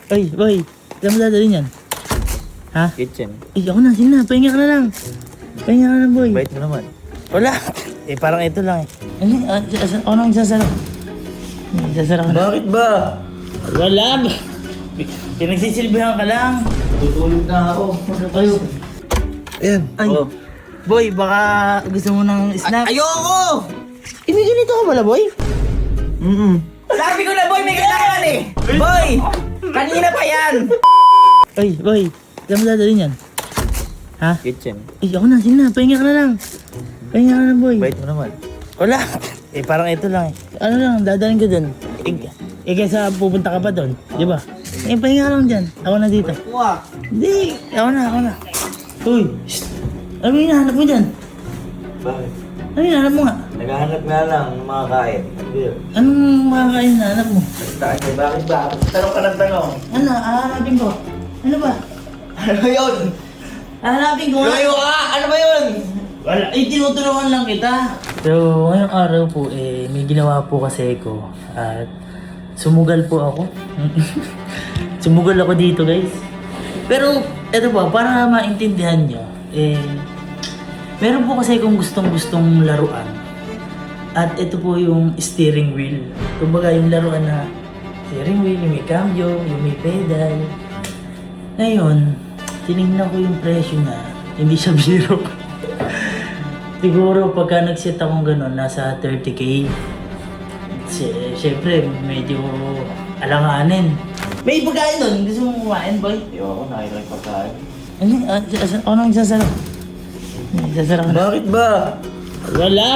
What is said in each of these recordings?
Ay, boy. Saan mo dadalhin yan? Ha? Kitchen. Ako na, sige na. Pahinga ka na lang. Pahinga ka na lang, boy. Bait mo naman. Wala. Parang ito lang eh. Ano? Ako nang sasara. Sasara ka na. Bakit ba? Wala. Pinagsisilbihan ka lang. Tutulog na ako. Ano kayo? Ayan. Ay, Oh. boy, baka gusto mo ng snack. Ayoko! May ganito ka pala, boy? Sabi ko na boy, may kailangan eh! Boy! Kanina pa yan! Ay, boy. Saan mo dadalhin yan? Ha? Kitchen. Ako na, sige na. Pahinga ka na lang. Pahinga ka na lang, boy. Bait mo naman. Wala. Parang ito lang eh. Ano lang, dadalhin ko dun. Kaysa pupunta ka pa dun. Di ba? Pahinga ka lang dyan. Ako na dito. Wah! Hindi. Ako na. Uy. Shh. Ano yung hinahanap mo dyan? Bakit? Ano yung hinahanap mo nga? Naghahanap nga lang ng mga kain. Anong makakain na hinahanap mo? Bakit ba? Tanong ka ng tanong. Ano? Hahanapin ko. Ano ba? Ano yun? Hahanapin ko nga. Lumayo ka! Ano ba yun? Wala. Tinutulungan lang kita. So, ngayong araw po, may ginawa po kasi ko. At sumugal po ako. Sumugal ako dito, guys. Pero, eto po, para maintindihan nyo, meron po kasi kung gustong laruan. At ito po yung steering wheel. Kumbaga yung laruan na steering wheel, yung may cambio, yung may pedal. Ngayon, tinignan ko yung presyo na hindi siya biro. Siguro pagka nag-set akong gano'n, nasa 30K. Siyempre, medyo alanganin. May pagkain doon. Gusto mong kumain, boy? Ayoko, nakikita pagkain. Ano? Ako nang sasara. Sasara ka na. Bakit ba? Wala.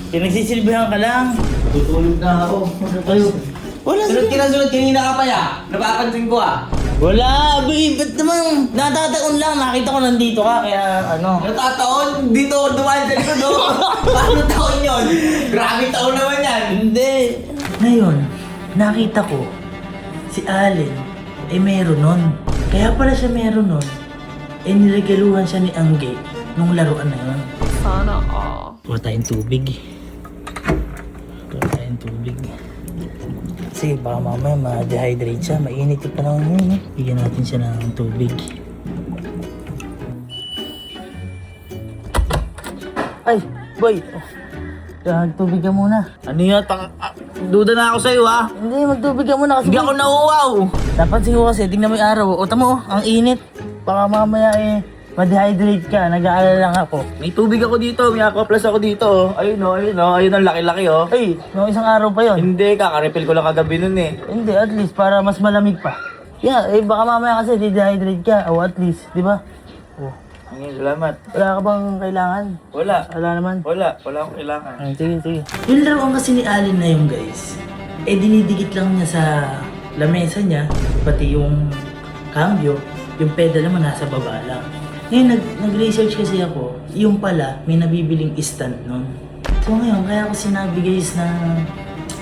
Pinagsisilbihan ka lang. Tutulog na ako. Ano kayo? Wala. Sunod kanina ka pa ya. Napapansin ko ah. Wala, babe. Ba't naman? Natataon lang. Nakita ko nandito ka, kaya ano. Natataon? Dito ako dumaan sa likod oh. Paano taon yun? Grabe taon naman yan. Hindi. Ngayon, nakita ko, si Allen, meron nun. Kaya pala siya meron nun, niregaluhan siya ni Angge nung laruan na yun. Sana all. Kuha tayong tubig. Kasi baka mamaya ma-dehydrate siya. Mainit yung panahon yun. Bigyan natin siya ng tubig. Ay, boy. Tubig ka muna. Ano yun? Duda na ako sa'yo ha. Hindi, magtubig ka muna kasi. Hindi ako nauuaw. Napansin ko kasi, tingnan mo yung araw. O, tamo, ang init. Baka mamaya ma-dehydrate ka. Nag-aalala lang ako. May tubig ako dito. May aqua plus ako dito. Ayun o, ayun ang laki-laki oh. Ay, nung isang araw pa yon. Hindi, kaka-refill ko lang kagabi nun eh. Hindi, at least para mas malamig pa. Yeah, baka mamaya kasi dehydrate ka. O at least, di ba? Oh, Salamat. wala ka bang kailangan? Wala. Wala naman. Wala akong kailangan. Sige. Yung laruan kasi ni Allen na yung guys, dinidikit lang niya sa lamesa niya, pati yung cambio, yung pedal naman nasa baba lang. Ngayon, nag-research kasi ako, yung pala, may nabibiling stand nun. So ngayon, kaya ako sinabi guys na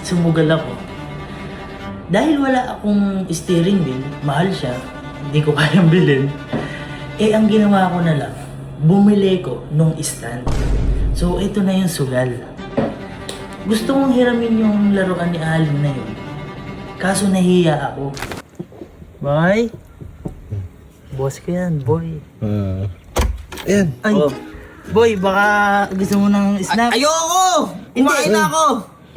sumugal ako. Dahil wala akong steering wheel, mahal siya, hindi ko kayang bilhin, ang ginawa ko na lang, bumili ko nung stand. So ito na yung sugal. Gusto kong hiramin yung laruan ni Allen na yun. Kaso nahiya ako. Boy? Boss ko yan, boy. Ayan. Ay, Oh. boy, baka gusto mo ng snack? Ayoko! Kumain na ako!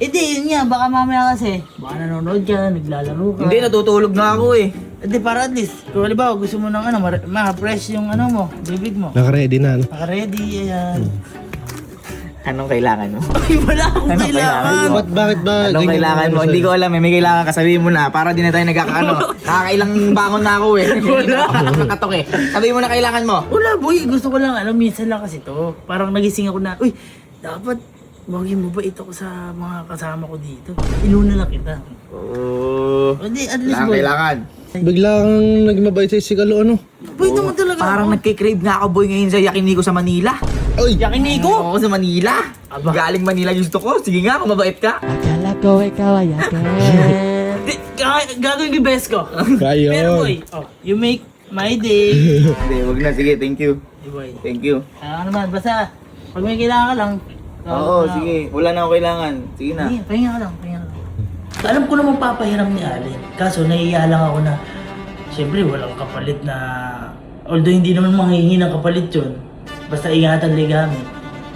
Hindi, yun nga, baka mamaya kasi. Baka nanonood ka, naglalaro ka. Hindi, natutulog na ako eh. Hindi, para at least, kung halimbawa gusto mo ng ma-fresh yung ano mo, bibig mo. Naka-ready na, ano? Naka-ready, ayan. Anong kailangan mo? Ay, wala akong Anong kailangan. kailangan? Bakit ba? Anong ganyan kailangan ang mo? ano Hindi sa'yo? ko alam eh. May kailangan ka, sabihin mo na para di na tayo nagkakaano. Nakakailang bangon na ako eh. Wala. Nakatok eh. Sabihin mo na kailangan mo. Wala, boy. Gusto ko lang, minsan lang kasi to. Parang nagising ako na, uy, dapat maging mabait ako sa mga kasama ko dito. Inuna lang kita. Oo. Hindi, at least, boy. Kailangan. Bigla kang naging mabait sa'yo si Kalo, ano? Boy, naman talaga Parang ako. nagkikrave nga ako boy ngayon sa Yakiniku sa Manila. Ay! Yakiniku? Oo, sa Manila. Galing Manila gusto ko. Sige nga, kung mabait ka. Akala ko ikaw ay Gagawin yung best ko. Ayun. Pero boy, you make my day. Hindi, wag na. Sige, thank you. Hey, boy. Thank you. Ano naman, basta, pag may kailangan ka lang. Oo, sige. Wala na akong kailangan. Sige na. Pahinga ka lang. Alam ko naman papahiram ni Allen. Kaso naiiya lang ako na, siyempre walang kapalit na, although hindi naman manghihingi ng kapalit yun, basta ingatan ligamit.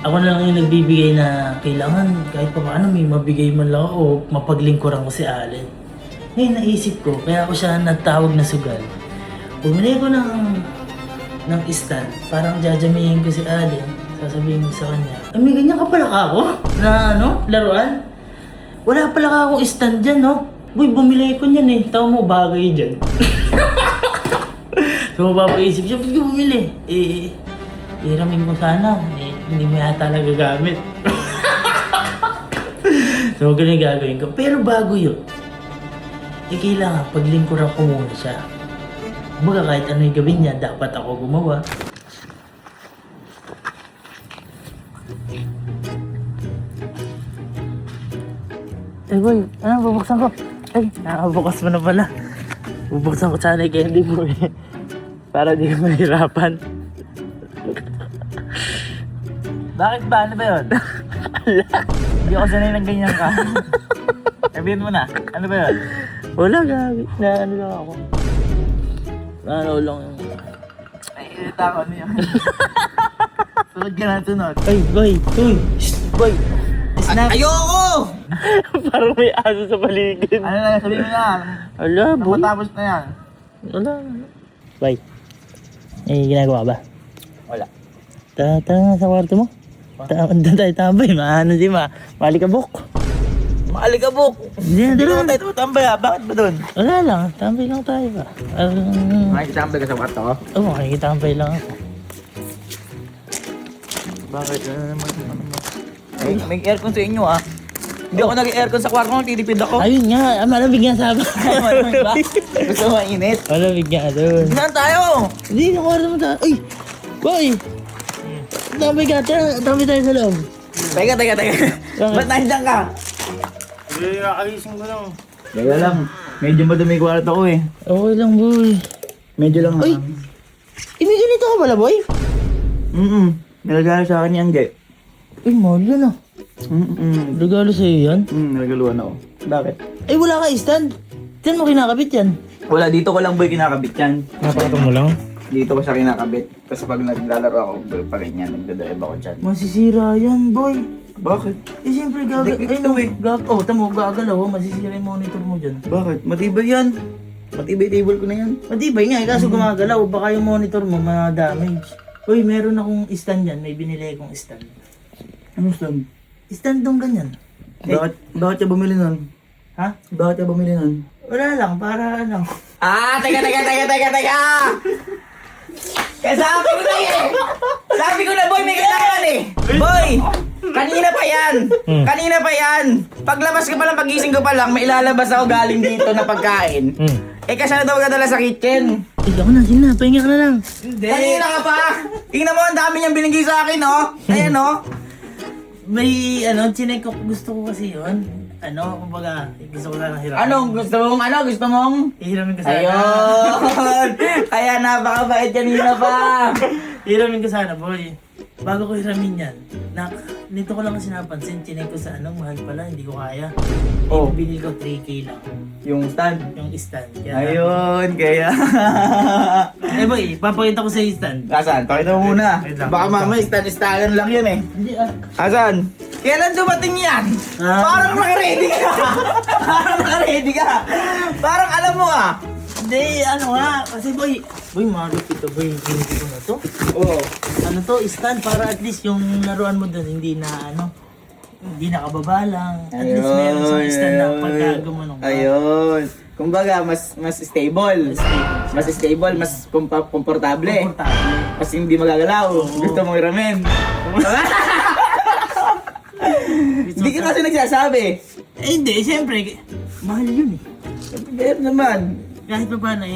Ako na lang yung nagbibigay na kailangan kahit pa paano may mabigay man lang ako o mapaglingkuran ko si Allen. Ngayon naisip ko, kaya ako siya nagtawag na sugal. Bumili ko ng stand, parang jajamihin ko si Allen. Sasabihin ko sa kanya, may ganyan ka pala ka ako? Na laruan? Wala pala ka akong stand dyan, no? Boy, bumili ko niyan eh. Tao mo, bagay dyan. So, mapapaisip siya, ba't ka bumili? Hiramin ko sana. Hindi mo yata nagagamit. So, ganun gagawin ko. Pero bago yun, kailangan paglingkuran ko muna siya. Kumbaga kahit ano yung gawin niya, dapat ako gumawa. Boy, bubuksan ko? Ay, nakabukas mo na pala. Bubuksan ko sana yung candy mo eh. Para di ka mahirapan. Bakit ba? Ano ba yun? Hindi ako sanay ng ganyan ka. Sabihin mo na. Ano ba yun? Wala, gabi. Na ano lang ako. Ano lang yung... Ay, irita ko niya. Sunod ka na sunod. Ay, boy. Uy! Shh, boy! Snap! Ayoko! Parang may aso sa paligid. Ano na, sabihin mo na. Ala, boy. Matapos na yan. Wala. Boy. May ginagawa ba? Wala. Tara nga sa kwarto mo. Doon tayo tambay. Maano di ma. Malikabok. Maalikabok! Hindi na, Hindi doon. naman tayo tumambay ha. Bakit ba doon? Wala lang. Tambay lang tayo ba? Makikitambay ka sa kwarto ko? Oo, makikitambay lang ako. Bakit? Ano naman? May aircon sa inyo ah. Hindi ako nag-aircon sa kwarto ko, titipid ako. Ayun nga. Malamig nga sabi. Malamig ba? Gusto mo mainit? Malamig nga doon. Saan tayo? Hindi, sa kwarto mo tayo. Uy! Boy! Tambay ka. Tara, tambay tayo sa loob. Teka. Ba't nandiyan ka? Hindi, kakagising ko lang. Teka lang. Medyo madumi kwarto ko eh. Okay lang, boy. Medyo lang Uy! May ganito ka pala, boy? Nilagalo sa akin ni Angge. Uy, mahal yan ah. Regalo sa'yo yan? Nagaluan ako. Bakit? Ay, wala ka stand. Diyan mo kinakabit yan. Wala, dito ko lang boy kinakabit yan. Napakatong mo lang? Dito ko siya kinakabit. Tapos pag naglalaro ako, boy, pa rin yan. Nagdadrive ako dyan. Masisira yan, boy. Bakit? Eh, siyempre gagal... Dikdik Ay, to no. eh. Oh, tamo, gagalaw. Masisira yung monitor mo dyan. Bakit? Matibay yan. Matibay table ko na yan. Matibay nga, eh, kaso gumagalaw. Baka yung monitor mo ma-damage. Uy, meron akong stand yan. May binili akong stand. Ano stand? Stand dong ganyan. Bakit siya bumili nun? Ha? Bakit siya bumili nun? Wala lang, para ano. Ah, teka! Kaya sabi ko na eh! Sabi ko na boy, may kailangan eh! Boy! Kanina pa yan! Paglabas ko pa lang, pagising ko pa lang, may ilalabas ako galing dito na pagkain. Eh kasi na daw dadala sa kitchen. Ikaw na, sige na, pahinga ka na lang. Kanina ka pa! Tingnan mo, ang dami niyang binigay sa akin, oh! Ayan, oh! May chinek ko, gusto ko kasi yun. Kumbaga, gusto ko sana hiramin. Gusto mong? Hiramin ko sana. Ayun! Kaya napakabait kanina pa! Hiramin ko sana, boy. Bago ko hiramin yan, nito ko lang kasi napansin, chinek ko sa mahal pala, hindi ko kaya. Oh. Binili ko 3K lang, Yung stand. yung stand. Ayun, kaya... Boy, papakita ko sa stand. Asan? Pakita mo muna. Wait lang. Baka mamaya stand-standan lang yan eh. Hindi Asan? Kailan dumating yan? Parang naka-ready ka! Parang alam mo ah! Hindi, kasi boy, marupit ito, boy, ginito ko na to. Oo. Stand para at least yung laruan mo doon, hindi na hindi nakababa lang. At least meron sa stand na pagka gumanong ka. Ayun. Kumbaga, mas stable. Mas stable, mas komportable. Mas hindi magagalaw. Gusto mong iramin. Hindi ka kasi nagsasabi. Hindi, siyempre, mahal yun eh. Ganyan naman. Kahit pa paano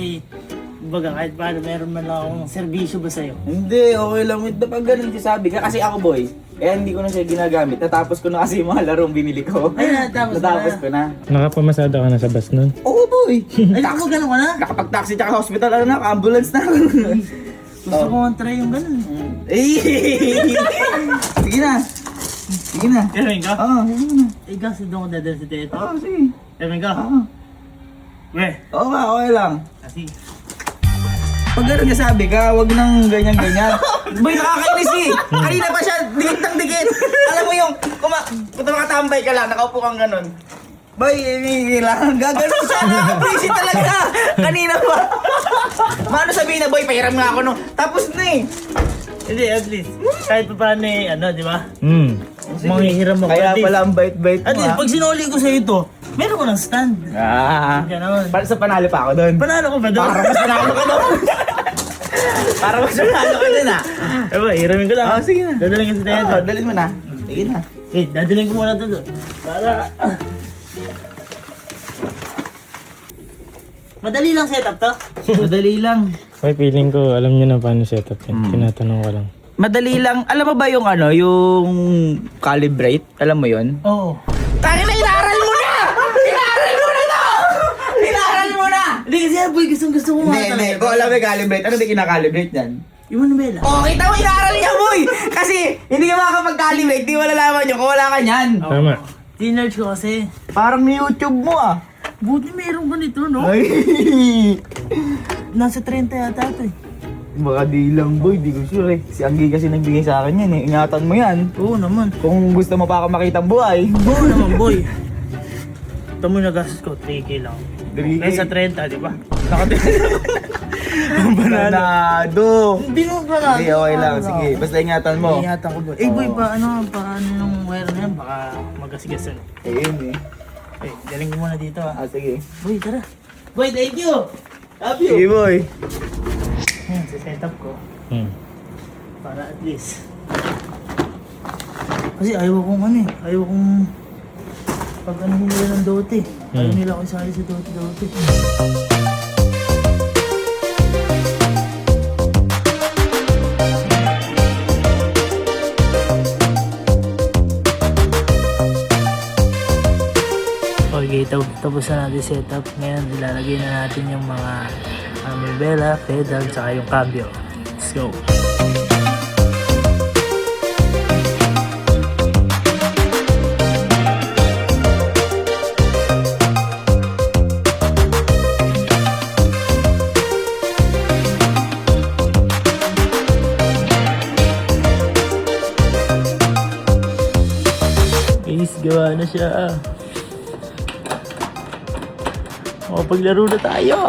kahit paano meron man lang akong serbisyo ba sa'yo? Hindi, okay lang. Pag ganun sabi ka, kasi ako boy, hindi ko na siya ginagamit. Natapos ko na kasi yung mga larong binili ko. Ay, natapos ko na. Nakapamasada ka na sa bus nun? Oo boy. Ay, ako gano'n ka na? Nakapag-taxi tsaka hospital, ambulance na. Gusto ko try yung gano'n. Sige na. Gano'n ka? Oo, sige na. Kasi doon ko dadala sa teto. Oo, sige. Emin ka? Weh. Oo nga, okay lang. Kasi. Pag gano'n sabi ka, wag nang ganyan-ganyan. Boy, nakakainis eh. Kanina pa siya, dikit ng dikit. Alam mo yung, kung makatambay ka lang, nakaupo kang gano'n. Boy, kailangan gagano'n siya. Busy talaga. Kanina pa. Maano sabihin na, boy, pahiram nga ako no. Tapos na eh. Hindi, at least. Kahit pa paano eh, ano, di ba? Hmm. Manghihiram ako. Kaya At least. pala ang bait-bait At mo least, ah. pag sinuli ko sa ito, meron ko ng stand. Ganon. Para sa panalo pa ako doon. Panalo ko ba doon? Para mas panalo ka doon. Para mas panalo ka doon ah. Eh ba, hiramin ko lang. Sige na. Dadaling ko sa tayo. Dalhin mo na. Sige na. Eh, dadaling ko muna ito doon. Para... Madali lang setup to. Madali lang. May feeling ko, alam niyo na paano setup yan. Tinatanong ko lang. Madali lang. Alam mo ba yung ano, yung calibrate? Alam mo yun? Oo. Tangin na, inaral mo na! Inaral mo na to! Inaral mo na! Hindi kasi boy, gusto ko mga Hindi. Kung alam mo yung calibrate, ano ba kinakalibrate yan? Yung manubela. Oh, kita mo, inaral niya, boy! Kasi, hindi ka makakapag-calibrate, di mo nalaman yun kung wala ka niyan. Tama. Tinerge ko kasi. Parang YouTube mo ah. Buti meron ganito, no? Ay! Nasa 30 yata ito eh. Baka di lang, boy. Di ko sure eh. Si Anggi kasi nagbigay sa akin yan eh. Ingatan mo yan. Oo naman. Kung gusto mo pa ako makitang buhay. Oo naman, boy. Ito mo nagastos ko, 3K lang. 3K. Kaya sa 30, di ba? Banado. Hindi mo pa na. Hindi, okay lang. Sige, basta ingatan mo. Ingatan ko, boy. Eh, boy, paano yung wire na yan? Baka magasigasan. Ayun eh. Eh, galing ko muna dito ah. Sige. Boy, tara. Boy, thank you. Love you. Sige, boy. Yan, set up ko. Hmm. Para at least. Kasi ayaw kong ano eh. Ayaw kong pag ano nila ng dote. Ayaw nila ako isali sa dote. Okay, tapos na natin setup. Ngayon, ilalagay na natin yung mga manubela, pedal, saka yung cambio. Let's go! Guys, gawa na siya. O, paglaro na tayo!